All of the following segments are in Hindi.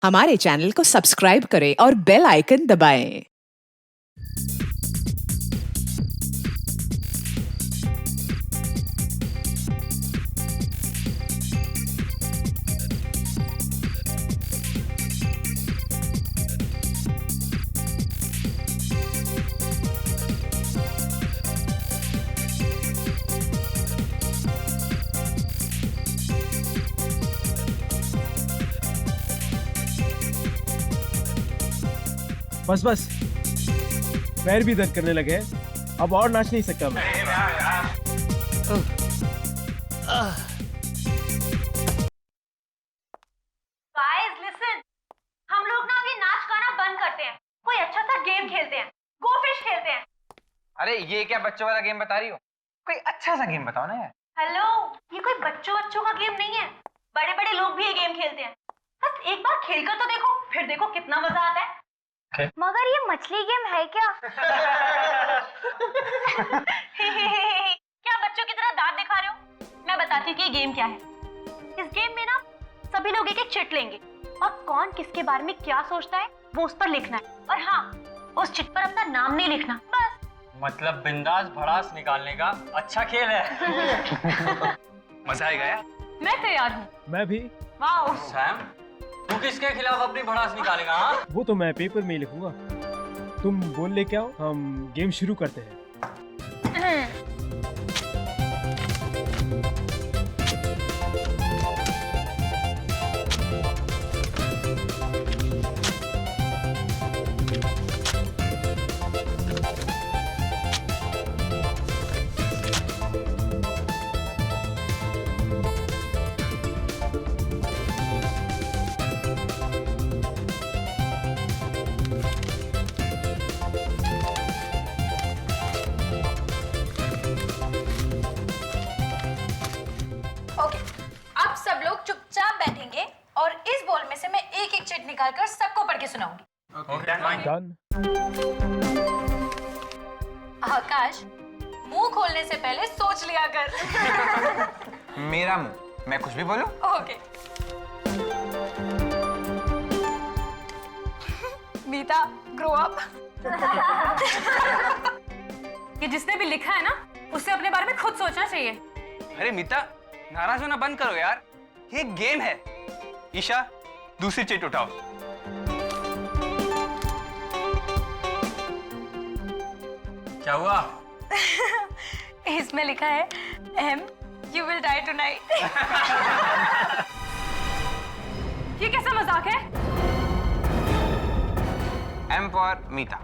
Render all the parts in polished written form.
हमारे चैनल को सब्सक्राइब करें और बेल आइकन दबाएं। बस बस, पैर भी दर्द करने लगे हैं। अब और नाच नहीं सकता मैं। Guys, listen. हम लोग ना अभी नाच गाना बंद करते हैं, कोई अच्छा सा गेम खेलते हैं, गो फिश खेलते हैं। अरे ये क्या बच्चों वाला गेम बता रही हो? कोई अच्छा सा गेम बताओ ना यार। हेलो, ये कोई बच्चों का गेम नहीं है, बड़े बड़े लोग भी ये गेम खेलते हैं। बस एक बार खेल कर तो देखो, फिर देखो कितना मजा आता है। मगर ये मछली गेम है क्या? क्या बच्चों की तरह दांत दिखा रहे हो? मैं बताती हूँ कि ये गेम क्या है। इस गेम में ना सभी लोग एक एक चिट लेंगे और कौन किसके बारे में क्या सोचता है वो उस पर लिखना है। और हाँ, उस चिट पर अपना नाम नहीं लिखना, बस। मतलब बिंदास भड़ास निकालने का अच्छा खेल है। मजा आएगा यार। मैं तैयार हूँ। मैं भी। वाओ। सैम, तू किसके खिलाफ अपनी भड़ास निकालेगा? हाँ, वो तो मैं पेपर में ही लिखूंगा। तुम बोल ले क्या हो, हम गेम शुरू करते हैं। ओके, अब सब लोग चुपचाप बैठेंगे और इस बॉल में से मैं एक एक चिट निकालकर सबको पढ़ के सुनाऊंगी। डन। आकाश, मुंह खोलने से पहले सोच लिया कर। मेरा मुंह, मैं कुछ भी बोलूं? ओके। मीता, ग्रो अप। ये जिसने भी लिखा है ना, उसे अपने बारे में खुद सोचना चाहिए। अरे मीता, नाराज होना बंद करो यार, ये गेम है। ईशा, दूसरी चिट उठाओ। क्या हुआ? इसमें लिखा है M, you will die tonight. ये कैसा मजाक है? एम फॉर मीता,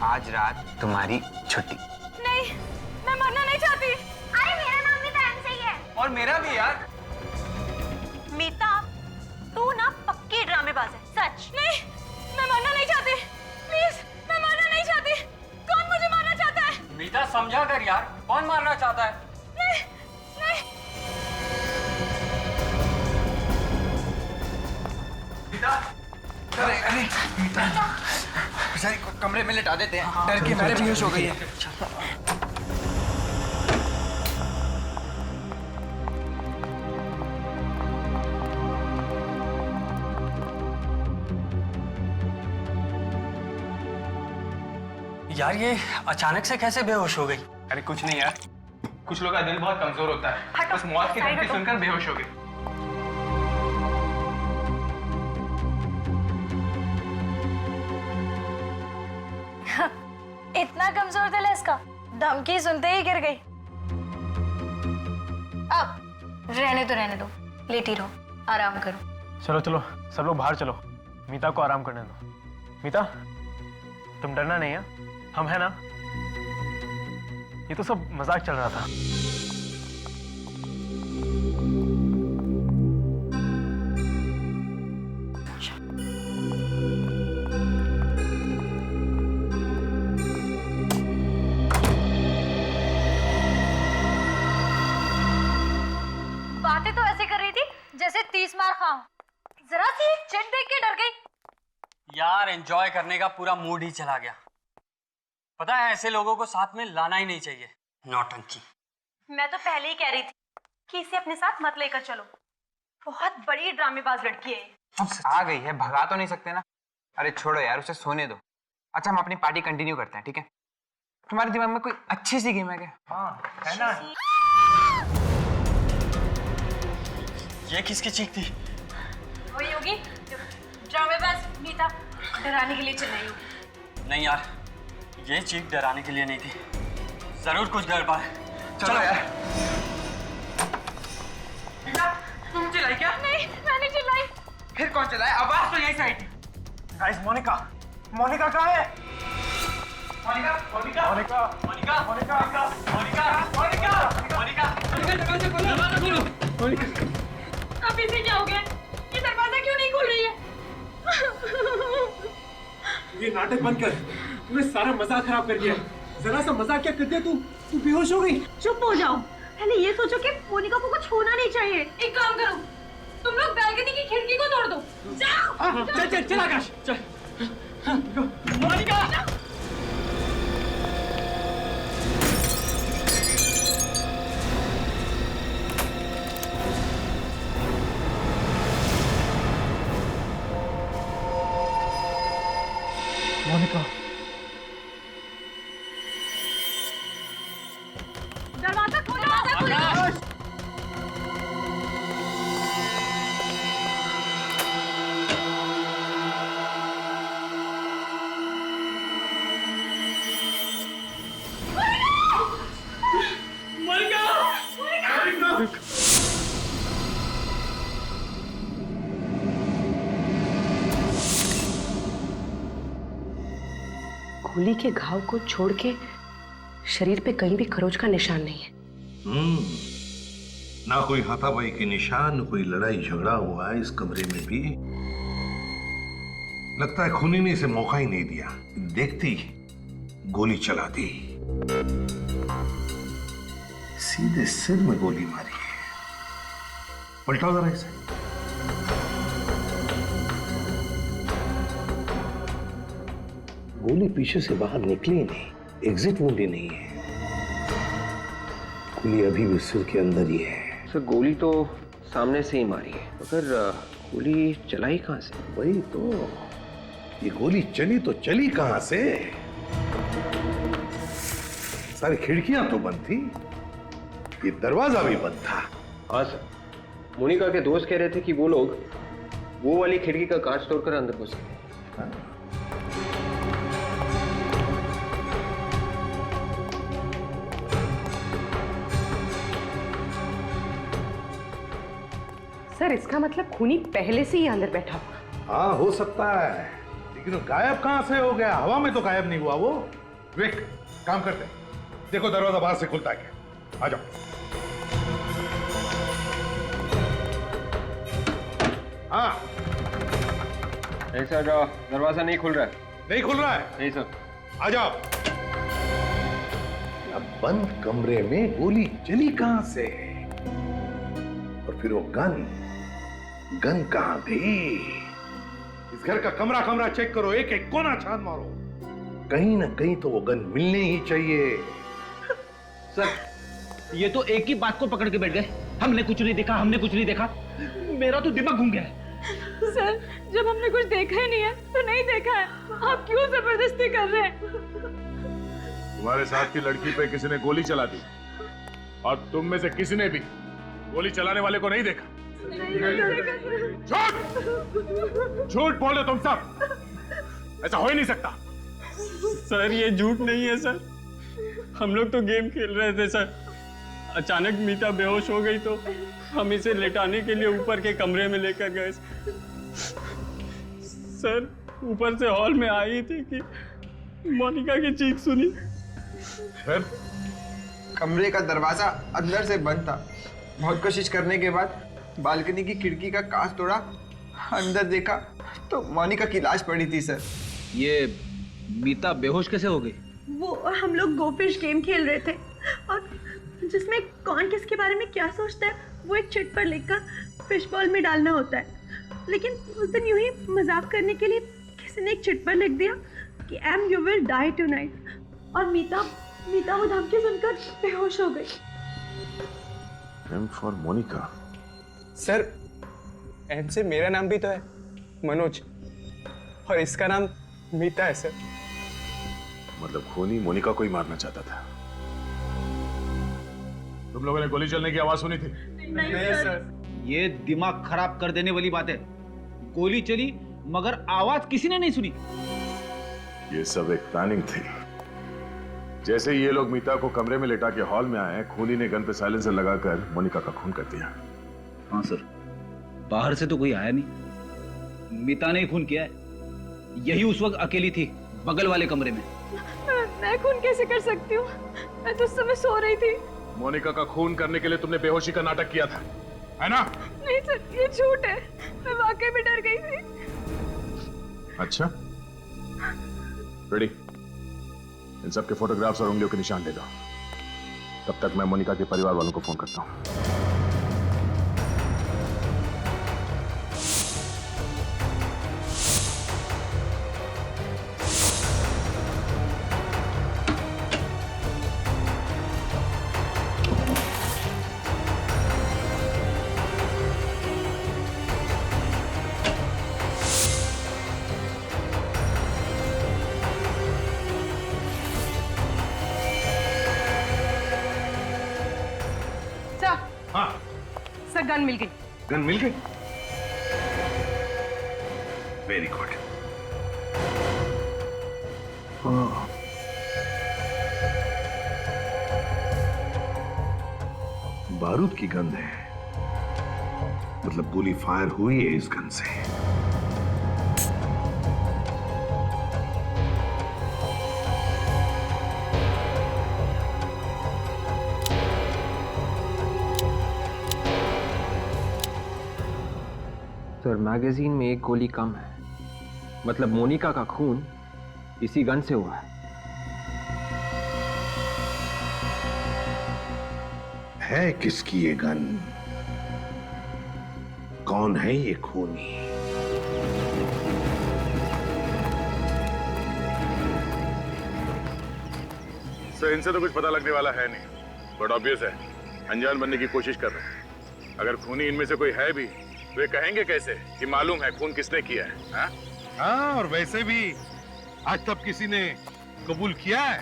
आज रात तुम्हारी छुट्टी। नहीं, मैं मरना नहीं चाहती। अरे मेरा नाम भी तो एम से ही है। और मेरा भी यार। मीता, तू ना पक्की ड्रामेबाज है, सच। नहीं, मैं मरना नहीं चाहती। प्लीज, मैं मरना नहीं चाहती। कौन मुझे मारना चाहता है? मीता समझा कर यार, कौन मारना चाहता है? नहीं, नहीं। मीता, अरे मीता, बेचारी को कमरे में लिटा देते हैं। डर के मारे बेहोश हो गई है। यार ये अचानक से कैसे बेहोश हो गई? अरे कुछ नहीं यार, कुछ लोगों का दिल बहुत कमजोर होता है, बस मौत की धमकी सुनकर बेहोश हो गए। इतना कमजोर दिल है इसका, धमकी सुनते ही गिर गई। अब रहने दो, लेटी रहो, आराम करो। चलो चलो, सब लोग बाहर चलो, मीता को आराम करने दो। मीता, तुम डरना नहीं है, हम है ना। ये तो सब मजाक चल रहा था। बातें तो ऐसे कर रही थी जैसे 30 मार खाऊं। जरा सी चिट देख के डर गई। यार एंजॉय करने का पूरा मूड ही चला गया। पता है ऐसे लोगों को साथ में लाना ही नहीं चाहिए, नौटंकी। मैं तो पहले ही कह रही थी कि इसे अपने साथ मत लेकर चलो, बहुत बड़ी ड्रामेबाज लड़की है। आ गई है, भगा तो नहीं सकते ना। अरे छोड़ो यार, उसे सोने दो। अच्छा हम अपनी पार्टी कंटिन्यू करते हैं, ठीक है? तुम्हारे दिमाग में कोई अच्छी सी गेम है क्या? हाँ है ना। ये किसकी चीख थी? वही होगी ड्रामेबाज मीता डराने के लिए चिल्लाई होगी। नहीं यार, ये चीख डराने के लिए नहीं थी, जरूर कुछ गड़बड़ है। चलो यार। तुम चिल्लाई क्या? नहीं मैंने चिल्लाई। फिर कौन चला है? आवाज तो यही से आई थी। गाइस मोनिका, मोनिका कहाँ है? मोनिका, मोनिका, मोनिका, मोनिका, मोनिका, मोनिका, मोनिका, मोनिका, दरवाजा खोलो, दरवाजा खोलो। अब इसे क्या हो गया? ये दरवाजा क्यों नहीं खुल रही है? ये नाटक बंद कर, तूने सारा मजाक खराब कर दिया। जरा सा मजाक क्या करते तू बेहोश हो गई। चुप हो जाओ। पहले ये सोचो कि मोनिका को कुछ होना नहीं चाहिए। एक काम करो, तुम लोग बैल्कनी की खिड़की को तोड़ दो। जाओ। चल चल चल आकाश चल। मोनिका! मोनिका, दरवाजा खोलो। आकाश! गोली के घाव को छोड़ के शरीर पे कहीं भी खरोच का निशान नहीं है। ना कोई हाथापाई के निशान, कोई लड़ाई झगड़ा हुआ है इस कमरे में भी। लगता है खूनी ने इसे मौका ही नहीं दिया, देखती गोली चला दी। सीधे सिर में गोली मारी है। पलटाओ जरा इसे। गोली पीछे से बाहर निकली नहीं, एग्जिट वुंड ही नहीं है। गोली अभी भी सिर के अंदर ही है। सर गोली तो सामने से ही मारी है, मगर गोली चलाई कहां से? वही तो, ये गोली चली तो चली कहां से? सारी खिड़कियां तो बंद थी, ये दरवाजा भी बंद था। हाँ सर, मोनिका के दोस्त कह रहे थे कि वो लोग वो वाली खिड़की का कांच तोड़कर अंदर घुस गए। हाँ। सर इसका मतलब खूनी पहले से ही अंदर बैठा हुआ। हाँ हो सकता है, लेकिन वो गायब कहां से हो गया? हवा में तो गायब नहीं हुआ वो। विक, काम करते हैं, देखो दरवाजा बाहर से खुलता है क्या। आ जाओ। हाँ नहीं सर, दरवाजा नहीं खुल रहा है। नहीं खुल रहा है? नहीं सर। आ जाओ। अब बंद कमरे में गोली चली कहां से? और फिर वो गन कहां गई? इस घर का कमरा कमरा चेक करो, एक एक कोना छान मारो, कहीं ना कहीं तो वो गन मिलनी ही चाहिए। सर ये तो एक ही बात को पकड़ के बैठ गए, हमने कुछ नहीं देखा, हमने कुछ नहीं देखा। मेरा तो दिमाग घूम गया है। सर जब हमने कुछ देखा ही नहीं है तो नहीं देखा है, आप क्यों जबरदस्ती कर रहे हैं? तुम्हारे साथ की लड़की पे किसी ने गोली चला दी और तुम में से किसी ने भी गोली चलाने वाले को नहीं देखा। झूठ झूठ बोलो तुम सब, ऐसा हो ही नहीं सकता। सर ये झूठ नहीं है सर, हम लोग तो गेम खेल रहे थे सर। अचानक मीता बेहोश हो गई तो हम इसे लेटाने के लिए ऊपर के कमरे में लेकर गए। सर ऊपर से हॉल में आई थी कि मोनिका की चीख सुनी। फिर कमरे का दरवाजा अंदर से बंद था। बहुत कोशिश करने के बाद बालकनी की खिड़की का कांच तोड़ा, अंदर देखा तो मोनिका की लाश पड़ी थी सर। ये मीता बेहोश कैसे हो गई? वो हम लोग गोफिश गेम खेल रहे थे और जिसमें कौन किसके बारे में क्या सोचता है वो एक चिट पर लिखकर फिश बॉल में डालना होता है। लेकिन उस दिन यूं ही मजाक करने के लिए किसी ने एक चिट पर लिख दिया कि M you will die tonight, और मीता वो धमकी सुनकर बेहोश हो गई। M for Monica. Sir M से मेरा नाम भी तो है। मनोज, और इसका नाम मीता है सर। मतलब खूनी मोनिका को ही मारना चाहता था। तुम लोगों ने गोली चलने की आवाज सुनी थी? नहीं सर। ये दिमाग खराब कर देने वाली बात है। गोली चली मगर आवाज किसी ने नहीं सुनी। ये सब एक प्लानिंग थी। जैसे ही ये लोग मीता को कमरे में लेटा के हॉल में आए, खूनी ने गन पे साइलेंसर लगाकर मोनिका का खून कर दिया। हाँ सर, बाहर से तो कोई आया नहीं, मीता ने ही खून किया है। यही उस वक्त अकेली थी बगल वाले कमरे में। मैं खून कैसे कर सकती हूँ? मैं तो उस समय सो रही थी। मोनिका का खून करने के लिए तुमने बेहोशी का नाटक किया था, है ना? नहीं सर, ये झूठ है। मैं वाकई में डर गई थी। अच्छा, रेडी? इन सब के फोटोग्राफ्स और उंगलियों के निशान ले लो। तब तक मैं मोनिका के परिवार वालों को फोन करता हूँ। सर गन मिल गई। गन मिल गई? Very good. बारूद की गंध है, मतलब गोली फायर हुई है इस गन से। सर मैगजीन में एक गोली कम है, मतलब मोनिका का खून इसी गन से हुआ है किसकी ये गन? कौन है ये खूनी? सर इनसे तो कुछ पता लगने वाला है नहीं, बट ऑब्वियस है अनजान बनने की कोशिश कर रहे हैं। अगर खूनी इनमें से कोई है भी, वे कहेंगे कैसे कि मालूम है खून किसने किया है? हाँ? हाँ, और वैसे भी आज तक किसी ने कबूल किया है?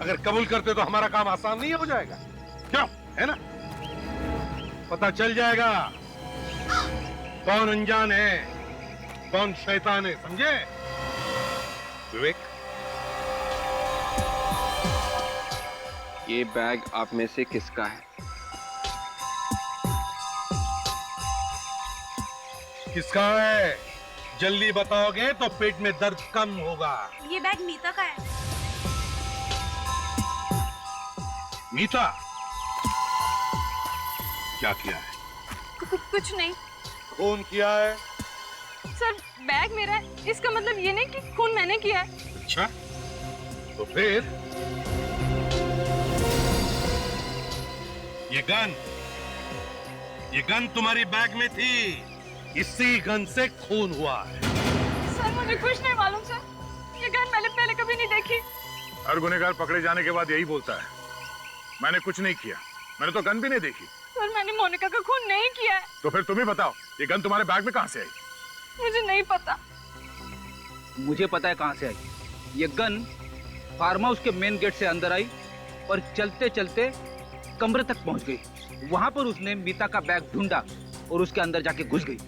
अगर कबूल करते तो हमारा काम आसान नहीं हो जाएगा, क्यों? है ना? पता चल जाएगा कौन अनजान है, कौन शैतान है, समझे? विवेक, ये बैग आप में से किसका है? किसका है? जल्दी बताओगे तो पेट में दर्द कम होगा। ये बैग मीता का है। मीता, क्या किया है? कुछ नहीं खून किया है? सर, बैग मेरा है, इसका मतलब ये नहीं कि खून मैंने किया है। अच्छा, तो फिर ये गन तुम्हारी बैग में थी, इसी गन से खून हुआ है। सर मुझे कुछ नहीं मालूम सर, ये गन मैंने पहले कभी नहीं देखी। हर गुनहगार पकड़े जाने के बाद यही बोलता है, मैंने कुछ नहीं किया, मैंने तो गन भी नहीं देखी। सर मैंने मोनिका का खून नहीं किया है। तो फिर तुम ही बताओ, ये गन तुम्हारे बैग में कहां से आई? मुझे नहीं पता। मुझे पता है कहां से आई। ये गन फार्म हाउस के मेन गेट से अंदर आई और चलते चलते कमरे तक पहुंच गई। वहां पर उसने मीता का बैग ढूंढा और उसके अंदर जाके घुस गई।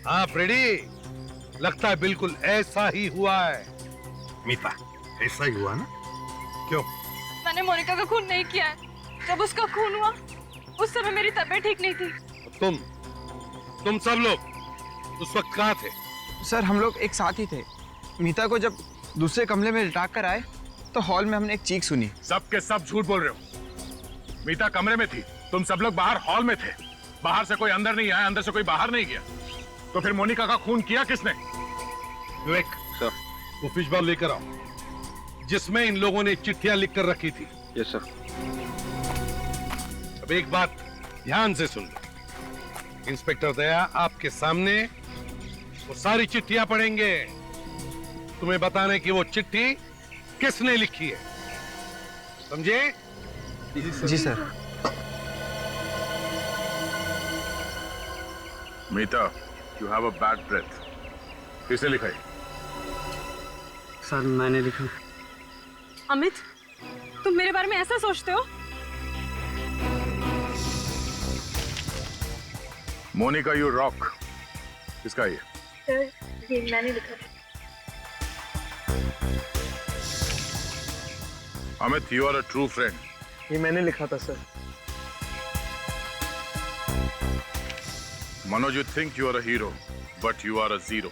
हाँ फ्रेडी, लगता है बिल्कुल ऐसा ही हुआ है। मीता, ऐसा ही हुआ ना? क्यों? मैंने मोनिका का खून नहीं किया है। जब उसका खून हुआ उस समय मेरी तबीयत ठीक नहीं थी। तुम सब लोग उस वक्त कहाँ थे? सर हम लोग एक साथ ही थे। मीता को जब दूसरे कमरे में लिटा कर आए तो हॉल में हमने एक चीख सुनी। सब के सब झूठ बोल रहे हो। मीता कमरे में थी, तुम सब लोग बाहर हॉल में थे। बाहर से कोई अंदर नहीं आया, अंदर से कोई बाहर नहीं गया। तो फिर मोनिका का खून किया किसने? विवेक सर। वो फिश बॉल लेकर आओ, जिसमें इन लोगों ने चिट्ठियां लिख कर रखी थी। Yes sir. अब एक बात ध्यान से सुन लो। इंस्पेक्टर दया आपके सामने वो सारी चिट्ठियां पढ़ेंगे। तुम्हें बताने की वो चिट्ठी किसने लिखी है, समझे? जी sir. Meeta, You have a bad breath. किसने लिखा है? सर मैंने लिखा। अमित, तुम मेरे बारे में ऐसा सोचते हो? Monica you rock. किसका ये? सर, ये मैंने लिखा था। Amit, you are a true friend. ये मैंने लिखा था sir. Manoj, you think you are a hero, but you are a zero.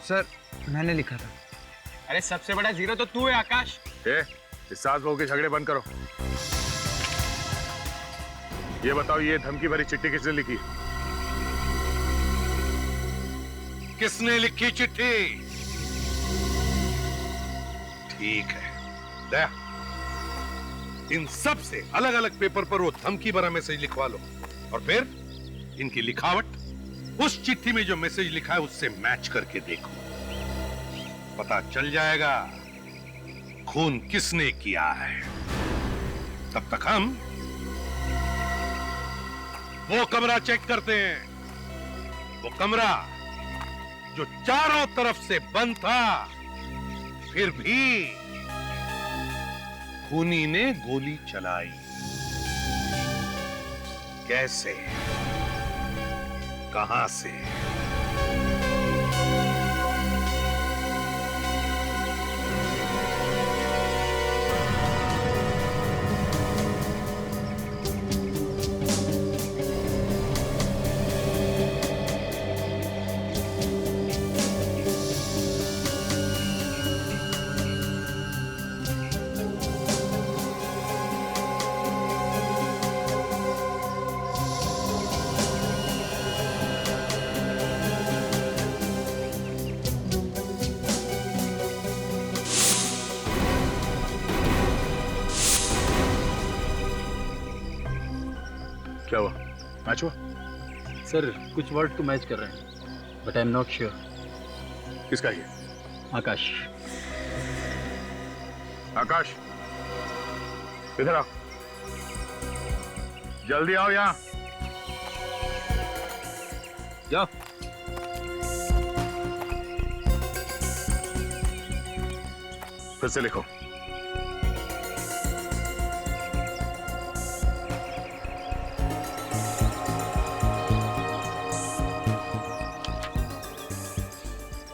Sir मैंने लिखा था। अरे सबसे बड़ा जीरो तो तू है आकाश। इस सास बहू के झगड़े बंद करो। ये बताओ, ये धमकी भरी चिट्ठी किसने लिखी? किसने लिखी चिट्ठी? ठीक है, दया इन सब से अलग अलग पेपर पर वो धमकी भरा मैसेज लिखवा लो और फिर इनकी लिखावट उस चिट्ठी में जो मैसेज लिखा है उससे मैच करके देखो। पता चल जाएगा खून किसने किया है। तब तक हम वो कमरा चेक करते हैं, वो कमरा जो चारों तरफ से बंद था, फिर भी खूनी ने गोली चलाई। कैसे, कहां से? क्या हुआ? मैच हुआ? सर कुछ वर्ड तो मैच कर रहे हैं, but I am not sure. किसका ये? आकाश। आकाश, इधर आओ, जल्दी आओ यहां। जाओ। फिर से लिखो।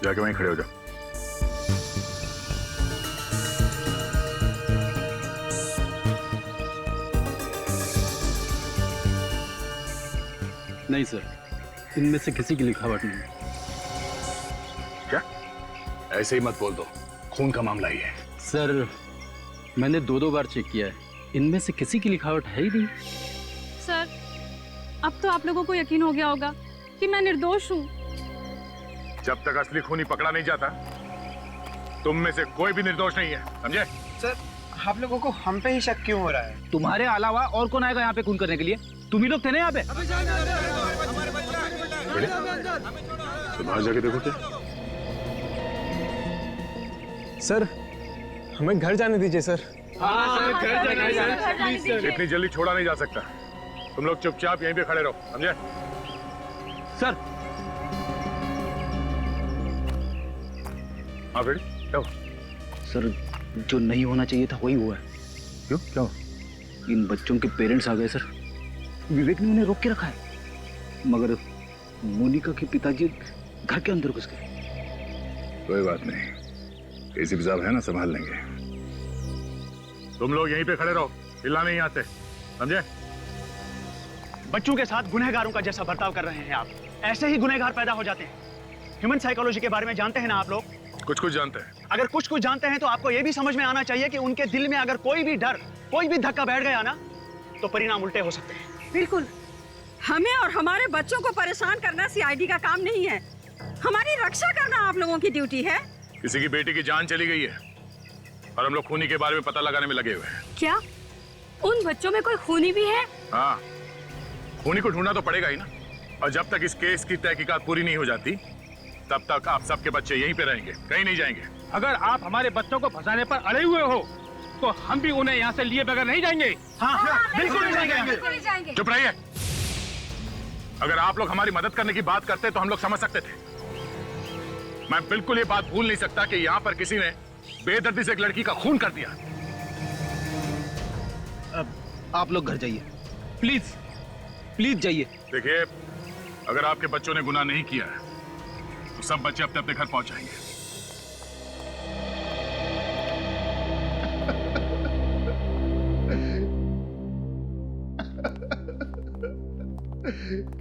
जाके वहीं खड़े हो जाओ। नहीं सर, इनमें से किसी की लिखावट नहीं। क्या? ऐसे ही मत बोल दो, खून का मामला ही है। सर मैंने दो बार चेक किया है, इनमें से किसी की लिखावट है ही नहीं। सर, अब तो आप लोगों को यकीन हो गया होगा कि मैं निर्दोष हूँ। जब तक असली खूनी पकड़ा नहीं जाता, तुम में से कोई भी निर्दोष नहीं है, समझे? सर आप लोगों को हम पे ही शक क्यों हो रहा है? तुम्हारे अलावा और कौन आएगा यहाँ पे खून करने के लिए? तुम ही लोग थे ना यहाँ पे। तो बाहर जाके देखो क्या। सर हमें घर जाने दीजिए सर। इतनी जल्दी छोड़ा नहीं जा सकता। तुम लोग चुपचाप यहीं पे खड़े रहो, समझे? सर हाँ बेटी, क्या हुआ? सर जो नहीं होना चाहिए था वही हुआ है। क्यों? क्या हुआ? इन बच्चों के पेरेंट्स आ गए सर। विवेक ने उन्हें रोक के रखा है, मगर मोनिका के पिताजी घर के अंदर घुस गए। कोई बात नहीं, एसीपी साहब है ना, संभाल लेंगे। तुम लोग यहीं पे खड़े रहो, हिलना नहीं यहाँ से, समझे? बच्चों के साथ गुनहगारों का जैसा बर्ताव कर रहे हैं आप, ऐसे ही गुनहगार पैदा हो जाते हैं। ह्यूमन साइकोलॉजी के बारे में जानते हैं ना आप लोग? कुछ जानते हैं। अगर कुछ जानते हैं तो आपको यह भी समझ में आना चाहिए कि उनके दिल में अगर कोई भी डर, कोई भी धक्का बैठ गया ना, तो परिणाम उल्टे हो सकते हैं। बिल्कुल, हमें और हमारे बच्चों को परेशान करना सीआईडी का काम नहीं है। हमारी रक्षा करना आप लोगों की ड्यूटी है। किसी की बेटी की जान चली गई है और हम लोग खूनी के बारे में पता लगाने में लगे हुए हैं। क्या उन बच्चों में कोई खूनी भी है? हाँ, खूनी को ढूंढना तो पड़ेगा ही ना। और जब तक इस केस की तहकीकात पूरी नहीं हो जाती, तब तक आप सबके बच्चे यहीं पे रहेंगे, कहीं नहीं जाएंगे। अगर आप हमारे बच्चों को फंसाने पर अड़े हुए हो, तो हम भी उन्हें यहाँ से लिए बगैर नहीं जाएंगे। हाँ, बिल्कुल नहीं जाएंगे। चुप रहिए। अगर आप लोग हमारी मदद करने की बात करते तो हम लोग समझ सकते थे। मैं बिल्कुल ये बात भूल नहीं सकता कि यहां पर किसी ने बेदर्दी से एक लड़की का खून कर दिया। आप लोग घर जाइए, प्लीज प्लीज जाइए। देखिए, अगर आपके बच्चों ने गुनाह नहीं किया है तो सब बच्चे अपने अपने घर पहुंच जाएंगे।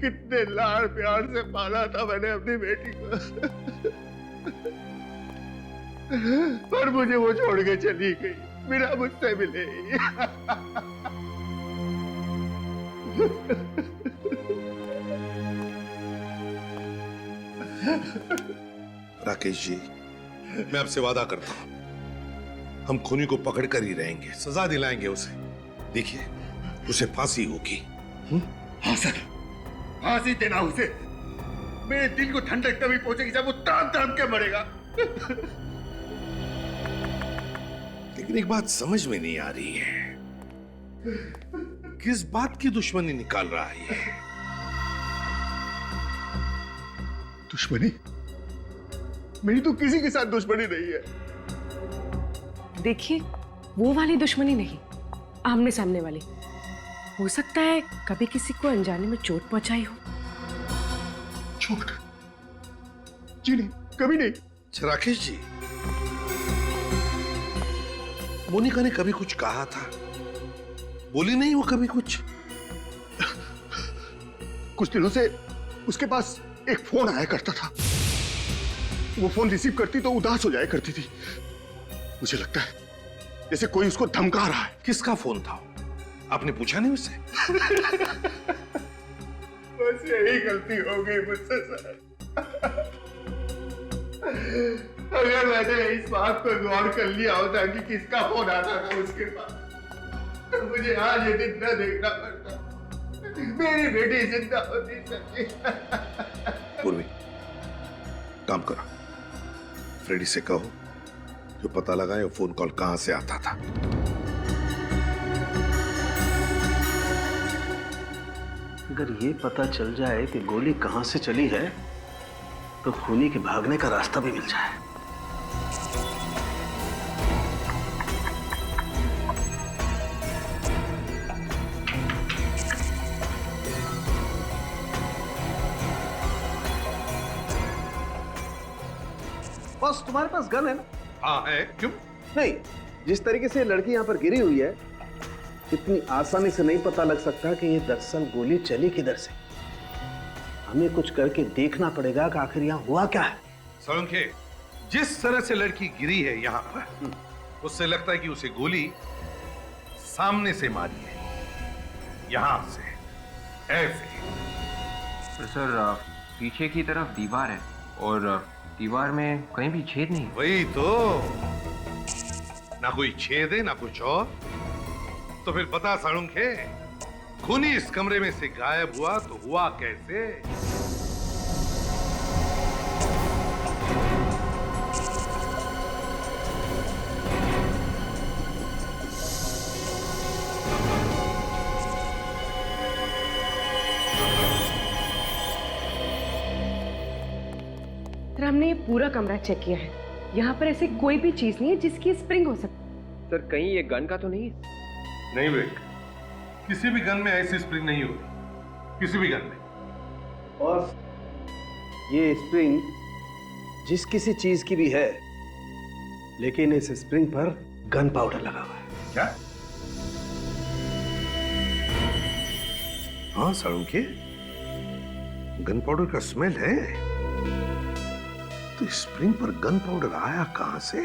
कितने लाड़ प्यार से पाला था मैंने अपनी बेटी को, पर मुझे वो छोड़ के चली गई बिना मुझसे मिले। राकेश जी, मैं आपसे वादा करता हूं, हम खूनी को पकड़ कर ही रहेंगे, सजा दिलाएंगे उसे। देखिए, उसे फांसी होगी। हाँ सर, फांसी देना उसे। मेरे दिल को ठंडक तभी पहुंचेगी जब वो तान तान के मरेगा। लेकिन एक बात समझ में नहीं आ रही है, किस बात की दुश्मनी निकाल रहा है ये? दुश्मनी? मेरी तो किसी के साथ दुश्मनी नहीं है। देखिए, वो वाली दुश्मनी नहीं, आमने सामने वाली। हो सकता है कभी किसी को अनजाने में चोट पहुंचाई हो। चोट? जी नहीं, कभी नहीं। राकेश जी, मोनिका ने कभी कुछ कहा था? बोली नहीं वो कभी कुछ? कुछ दिनों से उसके पास एक फोन आया करता था। वो फोन रिसीव करती तो उदास हो जाया करती थी। मुझे लगता है जैसे कोई उसको धमका रहा है। किसका फोन था? आपने पूछा नहीं उससे? बस यही गलती हो गई मुझसे सर। अगर मैंने इस बात पर गौर कर लिया होता कि किसका फोन आता था उसके पास, तो मुझे आज ये दिन न देखना पड़ता। मेरी बेटी जिंदा होती सर। पूर्वी, काम करो, फ्रेडी से कहो जो पता लगाए वो फोन कॉल कहां से आता था। अगर ये पता चल जाए कि गोली कहां से चली है तो खूनी के भागने का रास्ता भी मिल जाए। बस तुम्हारे पास गन है ना? हाँ है, क्यों? नहीं, जिस तरीके से लड़की यहाँ पर गिरी हुई है, इतनी आसानी से नहीं पता लग सकता कि ये दरअसल गोली चली किधर से। हमें कुछ करके देखना पड़ेगा कि आखिर यहाँ हुआ क्या है। सोलंके, जिस तरह से लड़की गिरी है यहाँ पर, उससे लगता है कि उसे गोली सामने से मारी है, यहाँ से, ऐसे। तो सर, पीछे की तरफ दीवार है और दीवार में कहीं भी छेद नहीं। वही तो, ना कोई छेद है ना कुछ और। तो फिर बता सालुंखे, खूनी इस कमरे में से गायब हुआ तो हुआ कैसे? सर, हमने ये पूरा कमरा चेक किया है। यहाँ पर ऐसी कोई भी चीज नहीं है जिसकी स्प्रिंग हो सकती। सर, कहीं ये गन का तो नहीं है? नहीं बेटा, किसी भी गन में ऐसी स्प्रिंग नहीं होगी, किसी भी गन में। और ये स्प्रिंग जिस किसी चीज की भी है, लेकिन इस स्प्रिंग पर गन पाउडर लगा हुआ है। क्या? हाँ सालुंखे, गन पाउडर का स्मेल है। तो स्प्रिंग पर गन पाउडर आया कहां से?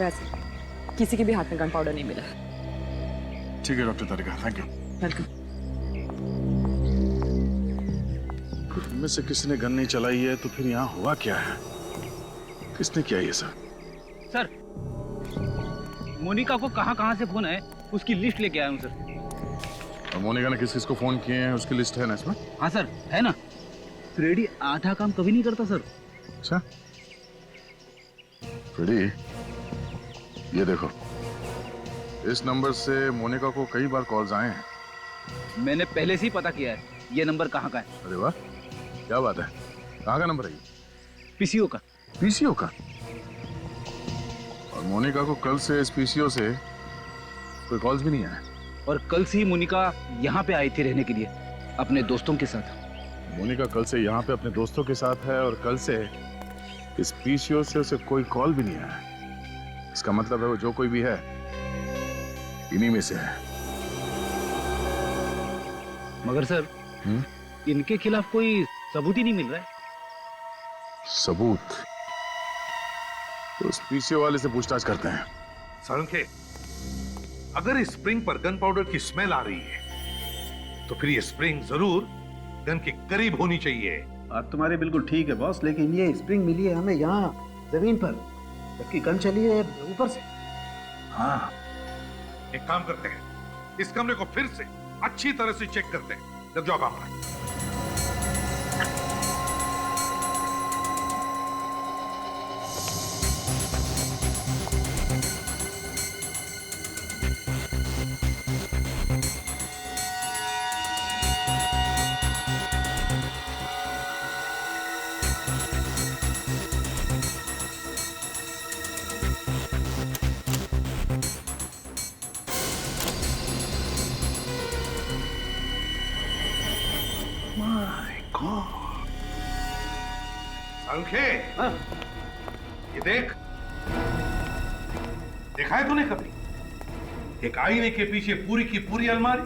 वैसे किसी के भी हाथ में गन पाउडर नहीं मिला। ठीक है doctor Tarika, thank you. Welcome. इनमें से किसी ने गन नहीं चलाई है तो फिर यहाँ हुआ क्या है? किसने किया ये सब? सर, मोनिका को कहाँ से फोन है उसकी लिस्ट लेके आया हूँ सर। और मोनिका ने किस किस को फोन किए हैं उसकी लिस्ट है ना इसमें? हाँ सर, है ना। फ्रेडी आधा काम कभी नहीं करता सर। अच्छा फ्रेडी, ये देखो, इस नंबर से मोनिका को कई बार कॉल्स आए हैं। मैंने पहले से ही पता किया है ये नंबर कहाँ का है। अरे वाह, क्या बात है। कहाँ का नंबर है ये? पीसीओ का। पीसीओ का? और मोनिका को कल से इस पीसीओ से कोई कॉल्स भी नहीं आया। और कल से ही मोनिका यहाँ पे आई थी रहने के लिए अपने दोस्तों के साथ। मोनिका कल से यहाँ पे अपने दोस्तों के साथ है और कल से इस पीसीओ से उसे कोई कॉल भी नहीं आया। इसका मतलब है वो जो कोई भी है इन्हीं में से है। मगर सर इनके खिलाफ कोई सबूत ही नहीं मिल रहा है। सबूत? तो उस पीसीओ वाले से पूछताछ करते हैं। सालुंखे, अगर इस स्प्रिंग पर गन पाउडर की स्मेल आ रही है तो फिर ये स्प्रिंग जरूर गन के करीब होनी चाहिए। बात तुम्हारी बिल्कुल ठीक है बॉस, लेकिन ये स्प्रिंग मिली है हमें यहाँ जमीन पर, जबकि गन चली है ऊपर से। हाँ, एक काम करते हैं, इस कमरे को फिर से अच्छी तरह से चेक करते हैं। लग जाओ काम पर। सालुंखे, ये देख, देखा है तूने कभी एक आईने के पीछे पूरी की पूरी अलमारी?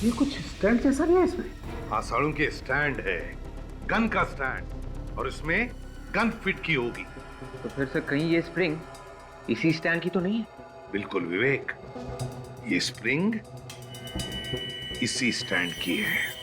ये कुछ स्टैंड जैसा नहीं है इसमें? हाँ सालुंखे, स्टैंड है, गन का स्टैंड, और इसमें गन फिट की होगी। तो फिर से कहीं ये स्प्रिंग इसी स्टैंड की तो नहीं है? बिल्कुल विवेक, ये स्प्रिंग इसी स्टैंड की है।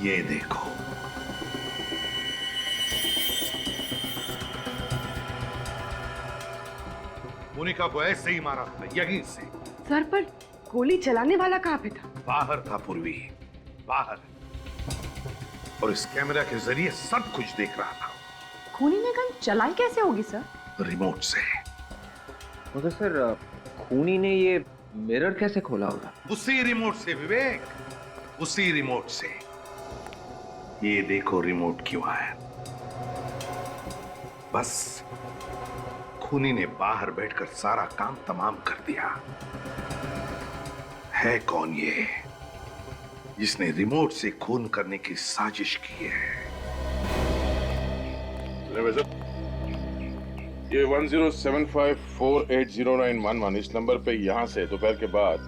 ये देखो, मोनिका को ऐसे ही मारा था, यहीं से। सर पर गोली चलाने वाला कहाँ पे था? बाहर था पूर्वी, बाहर, और इस कैमरा के जरिए सब कुछ देख रहा था। खूनी ने गन चलाई कैसे होगी सर? रिमोट से। मगर सर खूनी ने ये मिरर कैसे खोला होगा? उसी रिमोट से विवेक, उसी रिमोट से। ये देखो रिमोट की वायर। बस खूनी ने बाहर बैठकर सारा काम तमाम कर दिया। है कौन ये जिसने रिमोट से खून करने की साजिश की है? ये 1075480911 इस नंबर पे यहाँ से दोपहर के बाद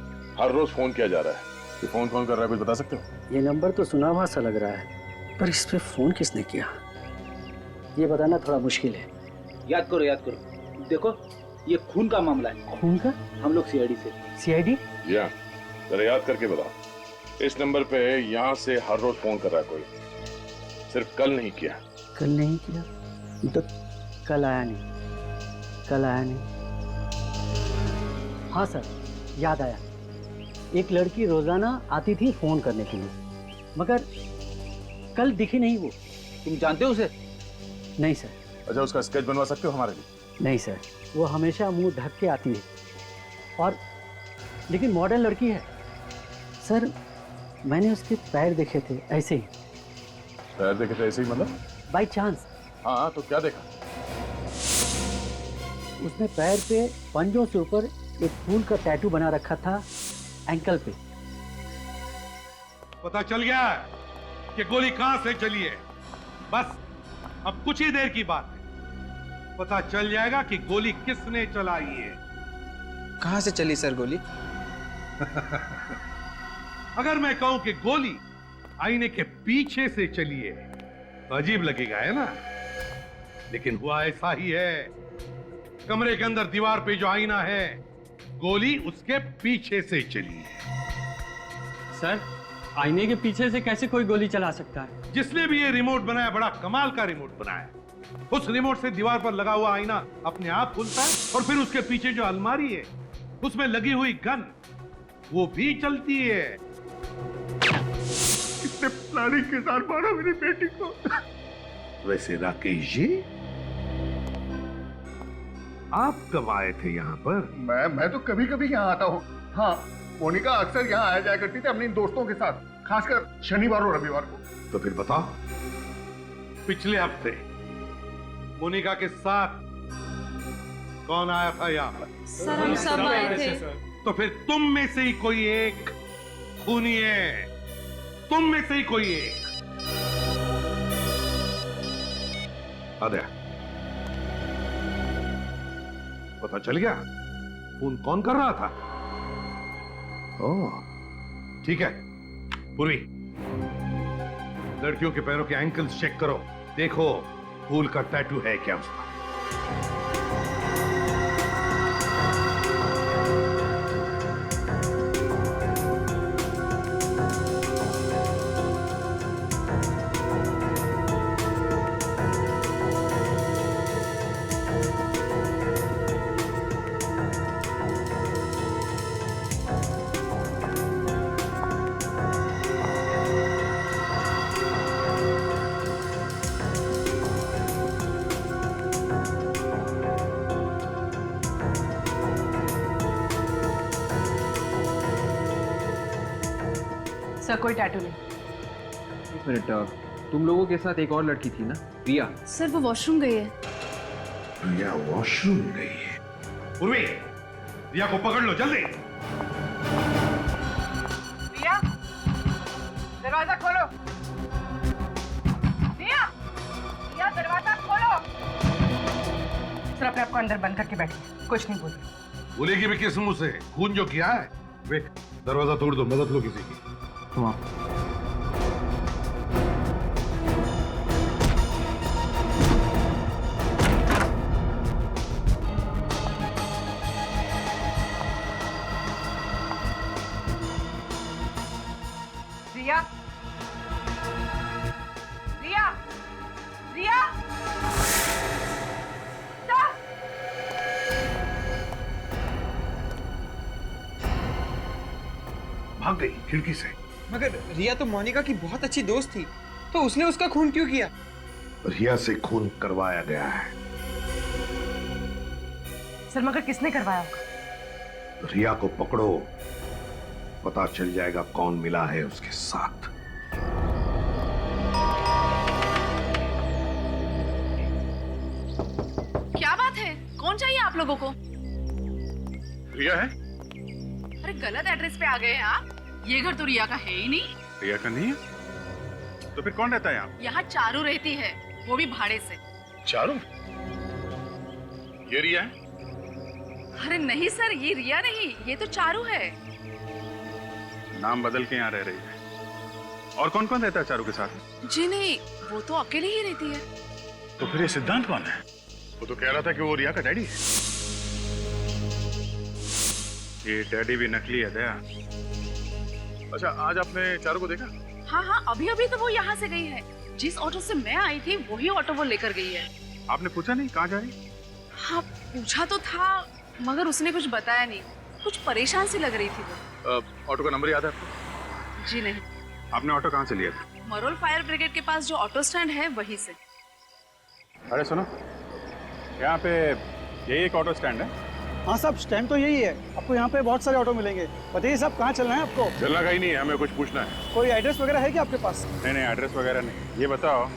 हर रोज फोन किया जा रहा है। ये फोन कौन कर रहा है कुछ बता सकते हो? ये नंबर तो सुना हुआ सा लग रहा है, पर इस पे फोन किसने किया ये बताना थोड़ा मुश्किल है। याद करो, देखो ये खून का मामला है। खून का? हम लोग सीआईडी से। सीआईडी? या जरा याद करके बताओ। इस नंबर पे यहाँ से हर रोज फोन कर रहा है कोई, सिर्फ कल नहीं किया। कल नहीं किया तो कल आया नहीं, कल आया नहीं। हाँ सर, याद आया, एक लड़की रोजाना आती थी फोन करने के लिए, मगर कल दिखी नहीं वो। तुम जानते हो उसे? नहीं सर। अच्छा, उसका स्केच बनवा सकते हो हमारे लिए? नहीं सर, वो हमेशा मुंह ढक के आती है, और लेकिन मॉडर्न लड़की है सर। मैंने उसके पैर देखे थे ऐसे ही। पैर देखे थे ऐसे ही मतलब? By chance. हाँ, तो क्या देखा? उसने पैर पे पंजों से ऊपर एक फूल का टैटू बना रखा था एंकल पे। पता चल गया कि गोली कहां से चली है। बस अब कुछ ही देर की बात है, पता चल जाएगा कि गोली किसने चलाई है। कहां से चली सर गोली? अगर मैं कहूं कि गोली आईने के पीछे से चली है तो अजीब लगेगा, है ना? लेकिन हुआ ऐसा ही है। कमरे के अंदर दीवार पे जो आईना है, गोली उसके पीछे से चली है। सर, आईने के पीछे से कैसे कोई गोली चला सकता है? जिसने भी ये रिमोट बनाया, बड़ा कमाल का रिमोट बनाया। उस रिमोट से दीवार पर लगा हुआ आईना अपने आप खुलता है और फिर उसके पीछे जो अलमारी है, उसमें लगी हुई गन, वो भी चलती है। कितने प्लानिंग के साथ मारा मेरी बेटी को। वैसे राकेश जी, आप कब आए थे यहाँ पर? मैं तो कभी कभी यहाँ आता हूँ। हाँ, मोनिका अक्सर यहाँ आया जाया करती थी अपने दोस्तों के साथ, खासकर शनिवार और रविवार को। तो फिर बताओ, पिछले हफ्ते मोनिका के साथ कौन आया था यहाँ पर? सर, हम सब आए थे। तो फिर तुम में से ही कोई एक खूनी है। तुम में से ही कोई एक। आद्या, पता चल गया फोन कौन कर रहा था? ओह, ठीक है। पूर्वी, लड़कियों के पैरों के एंकल्स चेक करो, देखो फूल का टैटू है क्या उसका। सर, कोई टैटू नहीं। एक मिनट, तुम लोगों के साथ एक और लड़की थी ना, रिया? सर, वो वॉशरूम गई है। रिया वॉशरूम गई है। पूर्वी, रिया को पकड़ लो जल्दी। रिया, दरवाजा खोलो। रिया, रिया, दरवाजा खोलो। सर, अपने आप को अंदर बंद करके बैठिए, कुछ नहीं बोलिए। बोलेगी भी किस मुंह से? खून जो किया है। वे, दरवाजा तोड़ दो, मदद लो किसी की। रिया, रिया, रिया, भाग गई खिड़की से। मगर रिया तो मोनिका की बहुत अच्छी दोस्त थी, तो उसने उसका खून क्यों किया? रिया से खून करवाया गया है। सर, मगर किसने करवाया होगा? रिया को पकड़ो, पता चल जाएगा कौन मिला है उसके साथ। क्या बात है? कौन चाहिए आप लोगों को? रिया है? अरे गलत एड्रेस पे आ गए हैं आप। ये घर तो रिया का है ही नहीं। रिया का नहीं है? तो फिर कौन रहता है यहाँ? यहाँ चारू रहती है, वो भी भाड़े से। चारू? ये रिया है? अरे नहीं सर, ये रिया नहीं, ये तो चारू है। नाम बदल के यहाँ रह रही है। और कौन कौन रहता है चारू के साथ? जी नहीं, वो तो अकेले ही रहती है। तो फिर ये सिद्धांत कौन है? वो तो कह रहा था कि वो रिया का डैडी है। ये डैडी भी नकली है दया। अच्छा, आज आपने चारू को देखा? हाँ हाँ, अभी अभी तो वो यहाँ से गई है। जिस ऑटो से मैं आई थी वही ऑटो वो लेकर गई है। आपने पूछा नहीं कहाँ जा रही? हाँ पूछा तो था, मगर उसने कुछ बताया नहीं। कुछ परेशान सी लग रही थी वो। ऑटो का नंबर याद है आपको? जी नहीं। आपने ऑटो कहाँ से लिया था? मरोल फायर ब्रिगेड के पास जो ऑटो स्टैंड है वहीं से। अरे सुनो, यहाँ पे यही एक ऑटो स्टैंड है। हाँ साहब, स्टैंड तो यही है। आपको यहाँ पे बहुत सारे ऑटो मिलेंगे। बताइए साहब, कहाँ चलना है आपको? चलना कहीं नहीं है, हमें कुछ पूछना है। कोई एड्रेस वगैरह है क्या आपके पास? नहीं नहीं, एड्रेस वगैरह नहीं। ये बताओ,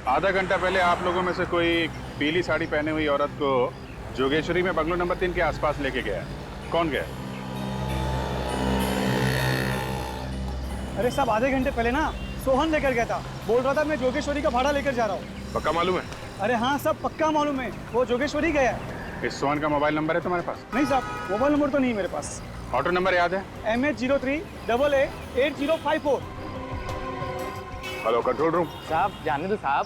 आधा घंटा पहले आप लोगों में से कोई पीली साड़ी पहने हुई औरत को जोगेश्वरी में बंगलो नंबर 3 के आसपास लेके गया, कौन गया? अरे साहब, आधे घंटे पहले ना सोहन लेकर गया था। बोल रहा था मैं जोगेश्वरी का भाड़ा लेकर जा रहा हूँ। पक्का मालूम है? अरे हाँ सब पक्का मालूम है, वो जोगेश्वरी गया है। इस सोहन का मोबाइल नंबर है तुम्हारे पास? नहीं साहब, मोबाइल नंबर तो नहीं मेरे पास। ऑटो नंबर याद है? MH03AA8054। Hello control room. साहब जाने दो साहब,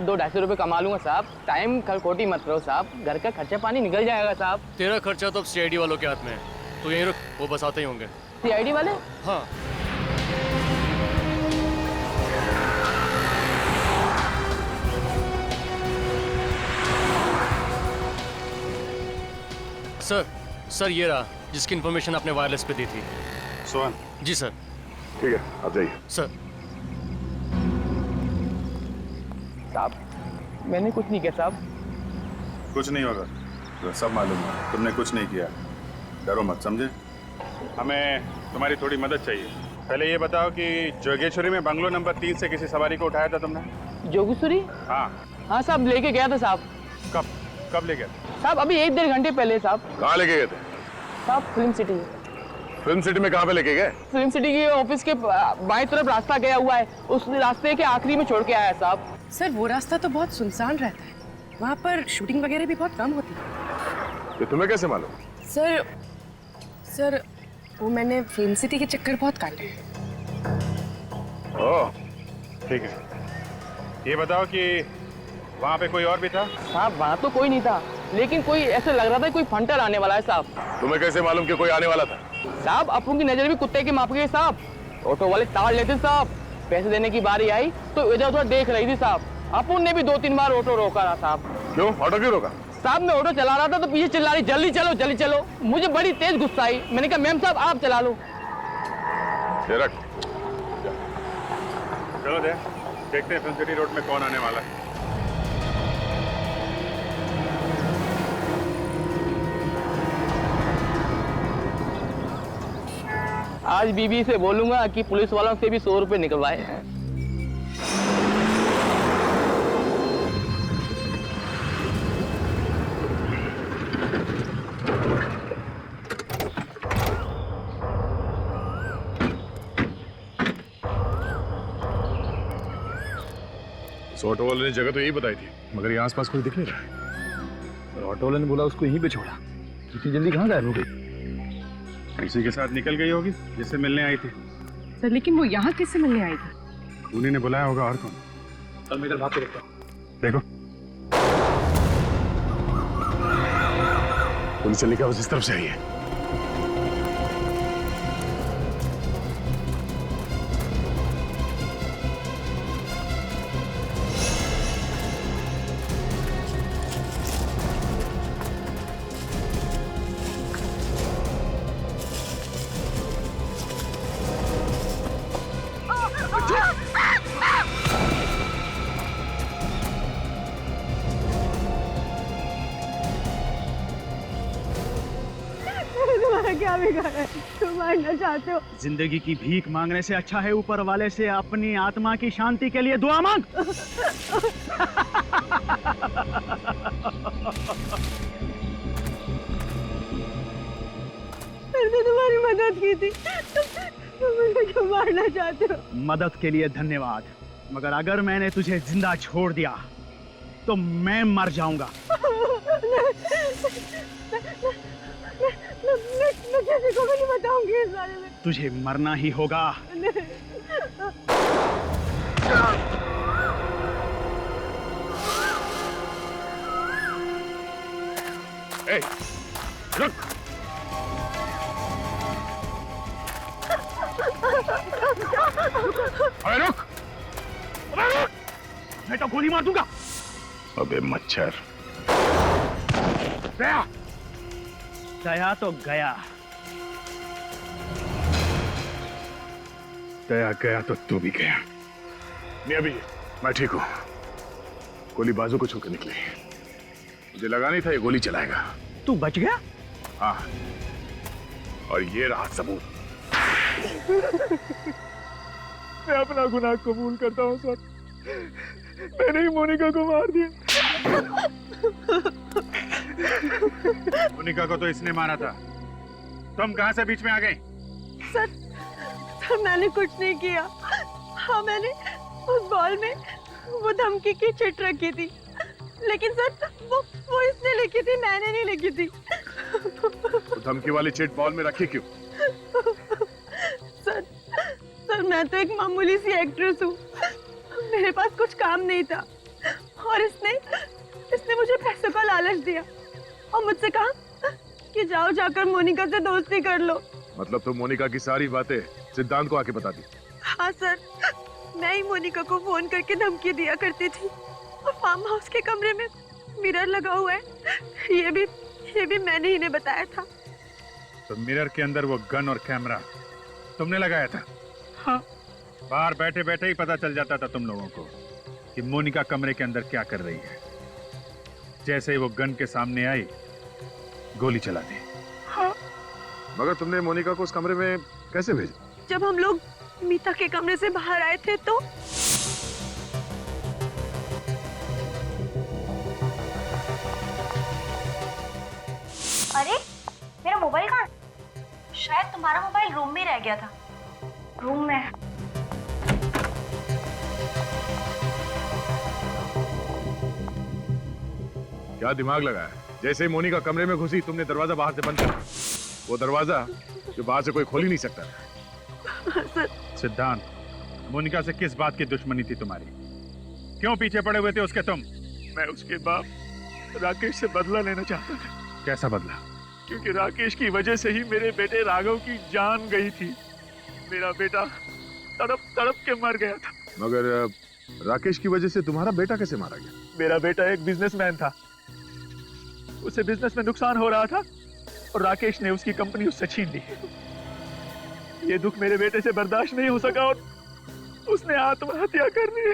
200-250 रुपए कमा लूंगा साहब। टाइम खलखोटी मत रहो साहब, घर का खर्चा पानी निकल जाएगा साहब। तेरा खर्चा तो अब CID वालों के हाथ में है, तो यहीं रुक, वो बस आते ही होंगे। CID वाले? हाँ। सर ये रहा जिसकी इन्फॉर्मेशन आपने वायरलेस पे दी थी। सोहन? जी सर। ठीक है, आप जाइए। सर। साहब मैंने कुछ नहीं किया साहब। कुछ नहीं होगा, तो सब मालूम है तुमने कुछ नहीं किया। डरो मत, समझे? हमें तुम्हारी थोड़ी मदद चाहिए। पहले ये बताओ कि जोगेश्वरी में बंगलो नंबर 3 से किसी सवारी को उठाया था तुमने? जोगेश्वरी? हाँ साहब लेके गया था साहब। कब ले गया? साहब अभी 1-1.5 घंटे पहले साहब। कहाँ लेके गए थे? साहब फिल्म सिटी। फिल्म सिटी में कहाँ पे लेके गए? फिल्म सिटी के ऑफिस के बाएं तरफ रास्ता गया हुआ है, उस रास्ते के आखिरी में छोड़ के आया है साहब। सर वो रास्ता तो बहुत सुनसान रहता है, वहाँ पर शूटिंग वगैरह भी बहुत कम होती है। ये तुम्हें कैसे मालूम? सर वो मैंने फिल्म सिटी के चक्कर बहुत काटे हैं। ओह ठीक है, ये बताओ कि वहाँ पे कोई और भी था? साहब वहाँ तो कोई नहीं था, लेकिन कोई ऐसे लग रहा था कोई फंटर आने वाला है साहब। तुम्हें कैसे मालूम कि कोई आने वाला था? साहब अपन की नजर भी कुत्ते के माप गई साहब। ऑटो वाले ताड़ लेते साहब, पैसे देने की बारी आई तो इधर उधर देख रही थी साहब। अपन ने भी 2-3 बार ऑटो रोका रहा साहब। क्यों? ऑटो क्यों रोका? साहब मैं ऑटो चला रहा था तो पीछे चिल्ला रही जल्दी चलो जल्दी चलो। मुझे बड़ी तेज गुस्सा आई, मैंने कहा मैम साहब आप चला लो। चलो देखते हैं फिल्म सिटी रोड में कौन आने वाला है। आज बीबी से बोलूंगा कि पुलिस वालों से भी 100 रुपए निकलवाए हैं। ऑटो वाले ने जगह तो यही बताई थी, मगर यहाँ आसपास कोई दिख नहीं रहा है। ऑटो वाले ने बोला उसको यहीं पे छोड़ा, इतनी जल्दी कहाँ गायब हो गई? किसी के साथ निकल गई होगी जिससे मिलने आई थी। सर लेकिन वो यहाँ किससे मिलने आई थी? उन्हीं ने बुलाया होगा, और कौन? चल मैं इधर भाग के देखता हूँ। देखो पुलिस चलने की आवाज इस तरफ से आई है। क्या बिगाड़ा है? तुम मारना चाहते हो? जिंदगी की भीख मांगने से अच्छा है ऊपर वाले से अपनी आत्मा की शांति के लिए दुआ मांग। मैंने तुम्हारी मदद की थी, तुम मुझे क्यों मारना चाहते हो? मदद के लिए धन्यवाद, मगर अगर मैंने तुझे जिंदा छोड़ दिया तो मैं मर जाऊंगा। मैं किसी को भी नहीं बताऊंगी इस बारे में। तुझे मरना ही होगा। रुक। अरे रुक, मैं तो गोली मार दूंगा। अबे मच्छर। दया तो गया, दया गया तो तू भी गया। मैं ठीक हूँ। गोली बाजू को छूकर निकली, मुझे लगा नहीं था ये गोली चलाएगा। तू बच गया? हाँ, और ये रहा सबूत। मैं अपना गुनाह कबूल करता हूँ सर, मैंने ही मोनिका को मार दिया। मोनिका को तो इसने मारा था, तुम कहां से बीच में आ गई? सर मैंने कुछ नहीं किया। हाँ मैंने उस बॉल में वो धमकी की चिट रखी थी, लेकिन सर वो इसने लिखी थी, मैंने नहीं लिखी थी। तो धमकी वाली चिट बॉल में रखी क्यों? सर मैं तो एक मामूली सी एक्ट्रेस हूँ, मेरे पास कुछ काम नहीं था और इसने मुझे पैसों का लालच दिया और मुझसे कहा कि जाओ जाकर मोनिका से दोस्ती कर लो। मतलब तुम मोनिका की सारी बातें सिद्धांत को आके बता दी? हाँ सर, मैं ही मोनिका को फोन करके धमकी दिया करती थी और फार्म हाउस के कमरे में मिरर लगा हुआ है, ये भी मैंने ही ने बताया था। तो मिरर के अंदर वो गन और कैमरा तुमने लगाया था? हाँ। बाहर बैठे बैठे ही पता चल जाता था तुम लोगों को कि मोनिका कमरे के अंदर क्या कर रही है। जैसे ही वो गन के सामने आई, गोली चला दी। हाँ। मगर तुमने मोनिका को उस कमरे में कैसे भेजा? जब हम लोग मीता के कमरे से बाहर आए थे तो अरे मेरा मोबाइल कहाँ? शायद तुम्हारा मोबाइल रूम में रह गया था। रूम में। क्या दिमाग लगाया? जैसे ही मोनिका कमरे में घुसी तुमने दरवाजा बाहर से बंद कर दिया। वो दरवाजा जो बाहर से कोई खोल ही नहीं सकता। सिद्धांत, मोनिका से किस बात की दुश्मनी थी तुम्हारी? क्यों पीछे पड़े हुए थे उसके तुम? मैं उसके बाप राकेश से बदला लेना चाहता था। कैसा बदला? क्योंकि राकेश की वजह से ही मेरे बेटे राघव की जान गई थी। मेरा बेटा तड़प तड़प के मर गया था। मगर राकेश की वजह से तुम्हारा बेटा कैसे मारा गया? मेरा बेटा एक बिजनेसमैन था, उसे बिजनेस में नुकसान हो रहा था और राकेश ने उसकी कंपनी उससे छीन ली। ये दुख मेरे बेटे से बर्दाश्त नहीं हो सका और उसने आत्महत्या कर ली।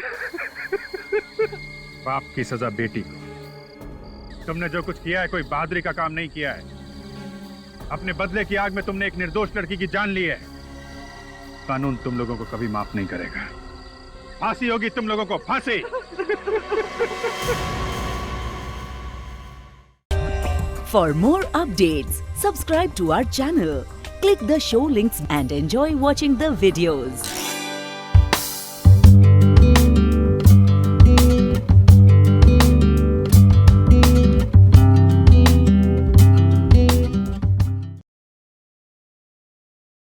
बाप की सजा बेटी को। तुमने जो कुछ किया है कोई बहादुरी का काम नहीं किया है। अपने बदले की आग में तुमने एक निर्दोष लड़की की जान ली है। कानून तुम लोगों को कभी माफ नहीं करेगा। फांसी होगी तुम लोगों को, फांसी। For more updates, subscribe to our channel, click the show links and enjoy watching the videos.